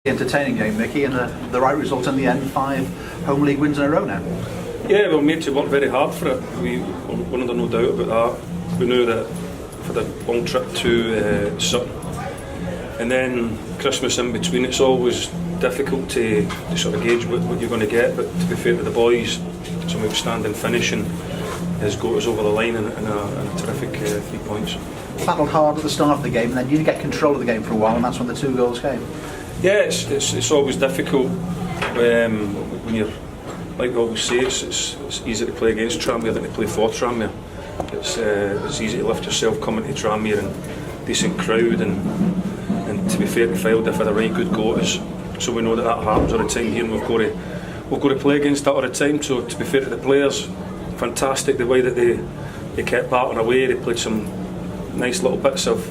Entertaining game, Micky, and the right result in the end. 5 home league wins in a row now. Yeah, well, made to work very hard for it. We were under no doubt about that. We knew that for the long trip to Sutton, and then Christmas in between, it's always difficult to sort of gauge what you're going to get. But to be fair to the boys, some outstanding finishing has got us over the line in a terrific 3 points. Battled hard at the start of the game, and then you get control of the game for a while, and that's when the 2 goals came. Yeah, it's always difficult when you're, like I always say, it's easy to play against Tranmere than to play for Tranmere. It's easy to lift yourself coming to Tranmere and decent crowd, and to be fair to Fylde, they've had a right good go at us. So we know that happens all the time here, and we've got to play against that all the time. So to be fair to the players, fantastic the way that they kept battling away. They played some nice little bits of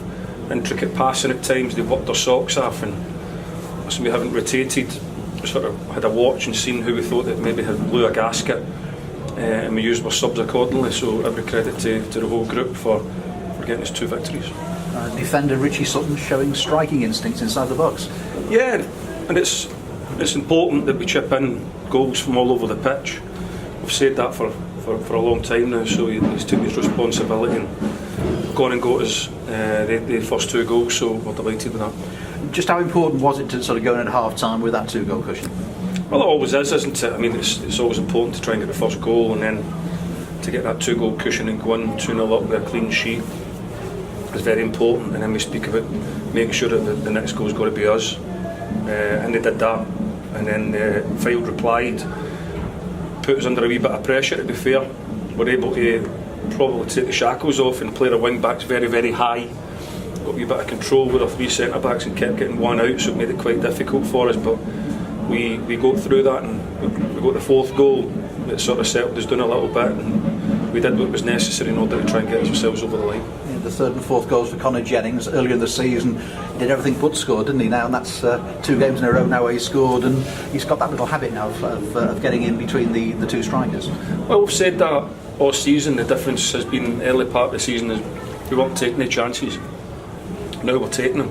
intricate passing at times. They worked their socks off, and so we haven't rotated. We sort of had a watch and seen who we thought that maybe had blew a gasket, and we used our subs accordingly. So every credit to the whole group for getting us 2 victories. Defender Richie Sutton showing striking instincts inside the box. Yeah, and it's important that we chip in goals from all over the pitch. We've said that for a long time now. So he's taken his responsibility and gone and got us the first 2 goals. So we're delighted with that. Just how important was it to sort of go in at half time with that 2-goal cushion? Well, it always is, isn't it? I mean, it's always important to try and get the first goal, and then to get that 2-goal cushion and go in 2-0 up with a clean sheet is very important. And then we speak about making sure that the next goal's got to be us, and they did that. And then Fylde replied, put us under a wee bit of pressure. To be fair, we're able to probably take the shackles off and play the wing backs very, very high. Got a wee bit of control with our 3 centre backs and kept getting one out, so it made it quite difficult for us. But we got through that, and we got the 4th goal. It sort of settled us down a little bit, and we did what was necessary in order to try and get ourselves over the line. Yeah, the 3rd and 4th goals for Connor Jennings earlier in the season. He did everything but score, didn't he? Now, and that's 2 games in a row now where he scored, and he's got that little habit now of getting in between the 2 strikers. Well, we've said that all season. The difference has been early part of the season is we weren't taking the chances. Now we're taking them,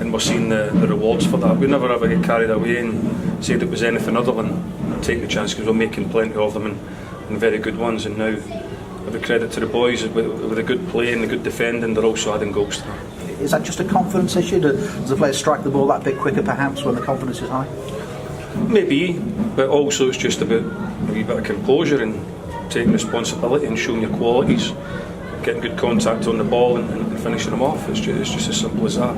and we're seeing the rewards for that. We never ever get carried away and said it was anything other than taking the chance, because we're making plenty of them and very good ones. And now, with the credit to the boys, with the good play and the good defending, they're also adding goals to that. Is that just a confidence issue? Does the players strike the ball that bit quicker perhaps when the confidence is high? Maybe, but also it's just about a wee bit of composure and taking responsibility and showing your qualities, getting good contact on the ball and finishing them off. It's just as simple as that.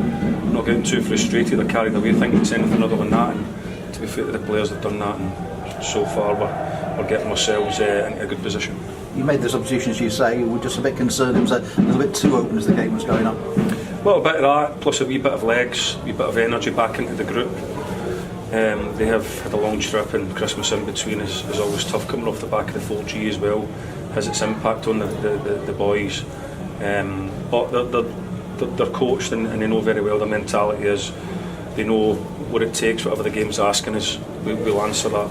Not getting too frustrated or carried away thinking it's anything other than that. And to be fair to the players that have done that, and so far we're getting ourselves into a good position. You made the substitution, as you say. You were just a bit concerned it was a little bit too open as the game was going on. Well, a bit of that, plus a wee bit of legs, a wee bit of energy back into the group. They have had a long trip, and Christmas in between is always tough. Coming off the back of the 4G as well has its impact on the boys. But they're coached, and they know very well their mentality is. They know what it takes, whatever the game's asking us. We'll answer that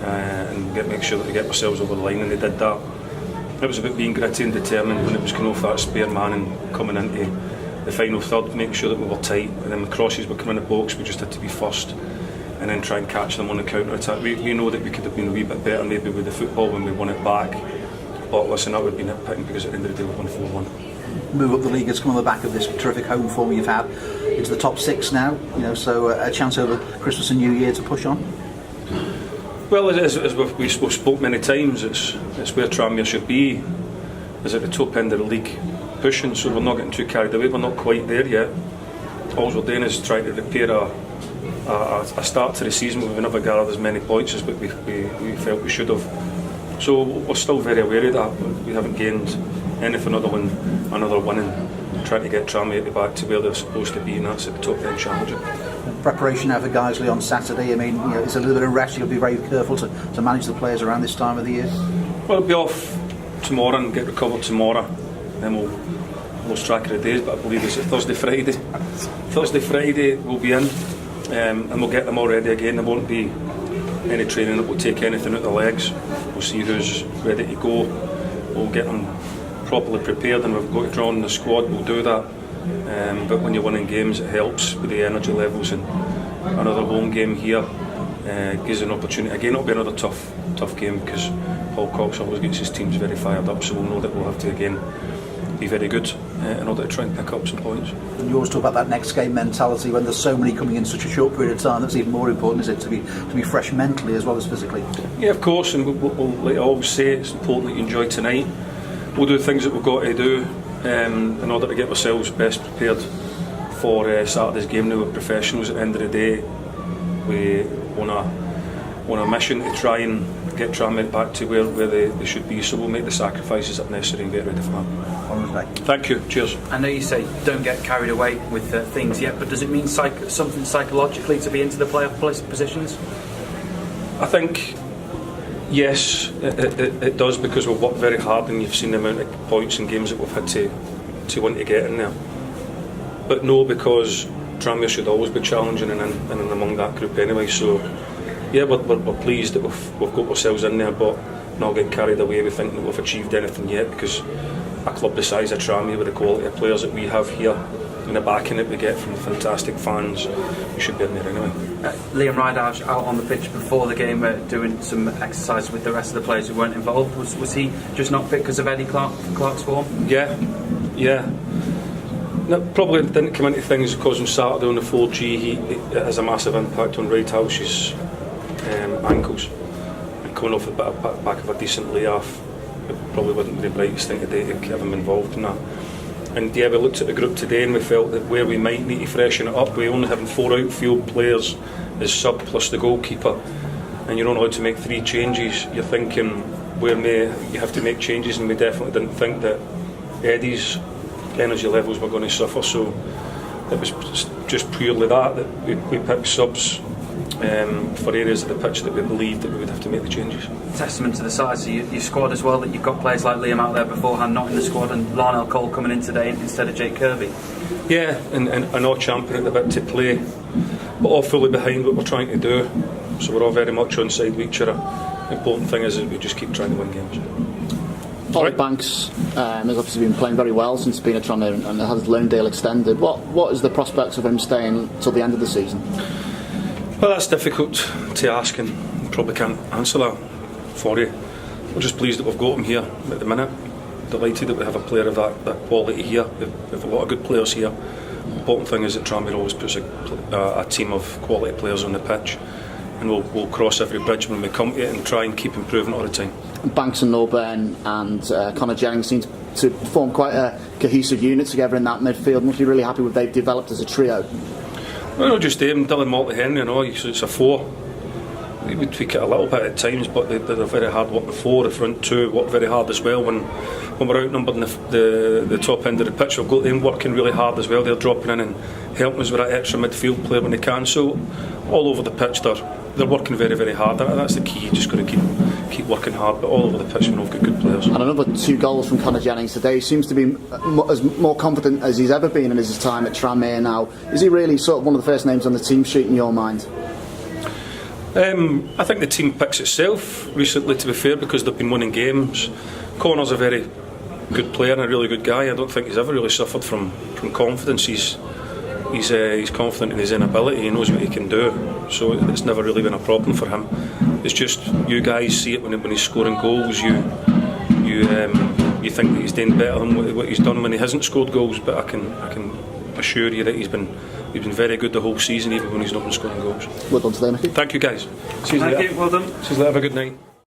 and make sure that we get ourselves over the line, and they did that. It was about being gritty and determined when it was going off that spare man and coming into the final third, making sure that we were tight, and then the crosses were coming in the box. We just had to be first, and then try and catch them on the counter attack. We know that we could have been a wee bit better maybe with the football when we won it back. But listen, that would be nitpicking, because at the end of the day we won 4-1. Move up the league has come on the back of this terrific home form you've had into the top 6 now. So a chance over Christmas and New Year to push on. Well, as we've spoke many times, it's where Tranmere should be, is at the top end of the league, pushing. So we're not getting too carried away. We're not quite there yet. All we're doing is trying to repair a start to the season where we never gathered as many points as we felt we should have. So we're still very aware of that, but we haven't gained anything other than another win and trying to get Tranmere back to where they're supposed to be, and that's at the top end challenge. Preparation now for Guiseley on Saturday. I mean, it's a little bit of rest. You'll be very careful to manage the players around this time of the year. Well, we'll be off tomorrow and get recovered tomorrow. Then we'll lose track of the days, but I believe it's Thursday, Friday. Thursday, Friday we'll be in, and we'll get them all ready again. There won't be any training that will take anything out of the legs. We'll see who's ready to go. We'll get them properly prepared, and we've got to draw on the squad. We'll do that. But when you're winning games, it helps with the energy levels, and another home game here gives an opportunity. Again, it'll be another tough game because Paul Cox always gets his teams very fired up, so we'll know that we'll have to again be very good in order to try and pick up some points. And you always talk about that next game mentality. When there's so many coming in such a short period of time, that's even more important, is it, to be fresh mentally as well as physically? Yeah, of course, and like I always say, it's important that you enjoy tonight. We'll do things that we've got to do in order to get ourselves best prepared for Saturday's game. Now we're professionals. At the end of the day, we on a mission to try and get Tranmere back to where they should be, so we'll make the sacrifices that are necessary and get ready for that. Thank you, cheers. I know you say don't get carried away with things yet, but does it mean something psychologically to be into the playoff positions? I think yes, it does, because we've worked very hard and you've seen the amount of points and games that we've had to want to get in there. But no, because Tranmere should always be challenging and among that group anyway, so yeah, we're pleased that we've got ourselves in there, but not get carried away with thinking that we've achieved anything yet, because a club the size of Tranmere with the quality of players that we have here and the backing that we get from fantastic fans, we should be in there anyway. Liam Rydage out on the pitch before the game doing some exercise with the rest of the players who weren't involved. Was he just not fit because of Eddie Clark's form? Yeah. No, probably didn't come into things because on Saturday on the 4G it has a massive impact on Rydhage's ankles, and coming off the back of a decent layoff, it probably wasn't the brightest thing today to have him involved in that. And yeah, we looked at the group today and we felt that where we might need to freshen it up, we only having 4 outfield players as sub plus the goalkeeper, and you're only allowed to make 3 changes. You're thinking where you have to make changes, and we definitely didn't think that Eddie's energy levels were going to suffer, so it was just purely that we picked subs for areas of the pitch that we believed that we would have to make the changes. Testament to the size of your squad as well, that you've got players like Liam out there beforehand not in the squad, and Larnell Cole coming in today instead of Jake Kirby. Yeah, and all championing at the bit to play, but all fully behind what we're trying to do, so we're all very much on side with each other. The important thing is that we just keep trying to win games. Ollie Banks has obviously been playing very well since being at Tranmere and has his loan deal extended. What is the prospects of him staying till the end of the season? Well, that's difficult to ask, and probably can't answer that for you. We're just pleased that we've got him here at the minute. Delighted that we have a player of that quality here. We have a lot of good players here. The important thing is that Tranmere always puts a team of quality players on the pitch, and we'll cross every bridge when we come to it and try and keep improving all the time. Banks and Norburn and Connor Jennings seem to form quite a cohesive unit together in that midfield. Must be really happy with what they've developed as a trio. Well, not just him, Dylan Malty-Henry, it's a 4. We tweak it a little bit at times, but they're very hard working 4. The front 2 work very hard as well. When we're outnumbered in the top end of the pitch, we've got them working really hard as well. They're dropping in and helping us with that extra midfield player when they can. So all over the pitch they're working very, very hard. That's the key. You just got to keep working hard, but all over the pitch we've got good players. And another 2 goals from Connor Jennings today. He seems to be as more confident as he's ever been in his time at Tranmere now. Is he really sort of one of the first names on the team sheet in your mind? I think the team picks itself recently, to be fair, because they've been winning games. Connor's a very good player and a really good guy. I don't think he's ever really suffered from confidence. He's confident in his own ability. He knows what he can do, so it's never really been a problem for him. It's just you guys see it when he's scoring goals. You think that he's doing better than what he's done when he hasn't scored goals. But I can assure you that he's been very good the whole season, even when he's not been scoring goals. Well done today, Micky. Thank you, guys. Thank you. Well done. Have a good night.